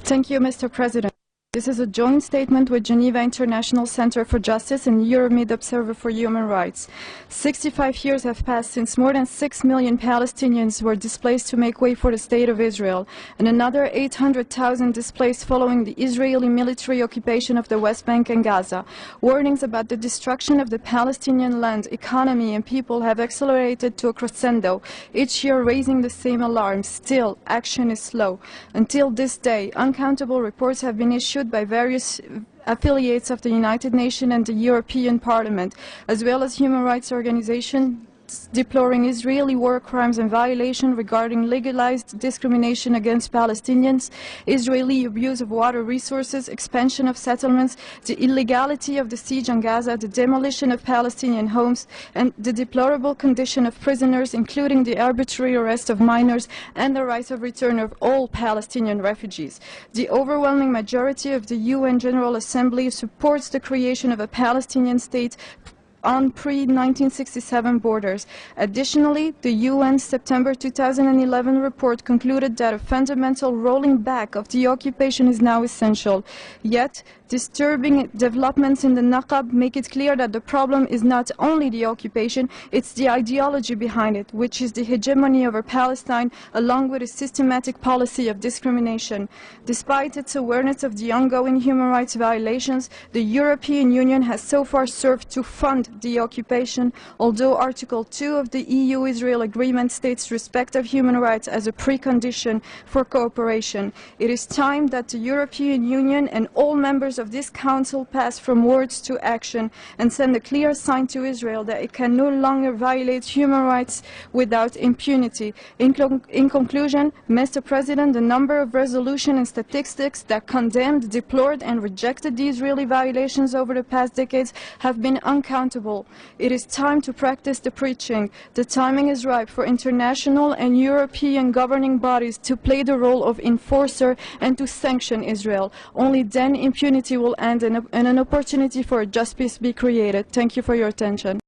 Thank you, Mr. President. This is a joint statement with Geneva International Center for Justice and EuroMid Observer for Human Rights. 65 years have passed since more than 6 million Palestinians were displaced to make way for the State of Israel, and another 800,000 displaced following the Israeli military occupation of the West Bank and Gaza. Warnings about the destruction of the Palestinian land, economy and people have accelerated to a crescendo, each year raising the same alarm. Still, action is slow. Until this day, uncountable reports have been issued by various affiliates of the United Nations and the European Parliament, as well as human rights organizations deploring Israeli war crimes and violations regarding legalized discrimination against Palestinians, Israeli abuse of water resources, expansion of settlements, the illegality of the siege on Gaza, the demolition of Palestinian homes, and the deplorable condition of prisoners, including the arbitrary arrest of minors and the right of return of all Palestinian refugees. The overwhelming majority of the UN General Assembly supports the creation of a Palestinian state on pre-1967 borders. Additionally, the UN's September 2011 report concluded that a fundamental rolling back of the occupation is now essential. Yet, disturbing developments in the Naqab make it clear that the problem is not only the occupation, it's the ideology behind it, which is the hegemony over Palestine, along with a systematic policy of discrimination. Despite its awareness of the ongoing human rights violations, the European Union has so far served to fund the occupation, although Article 2 of the EU-Israel Agreement states respect of human rights as a precondition for cooperation. It is time that the European Union and all members of this Council pass from words to action and send a clear sign to Israel that it can no longer violate human rights without impunity. In conclusion, Mr. President, the number of resolutions and statistics that condemned, deplored and rejected the Israeli violations over the past decades have been uncountable. It is time to practice the preaching. The timing is ripe for international and European governing bodies to play the role of enforcer and to sanction Israel. Only then impunity will end and an opportunity for a just peace be created. Thank you for your attention.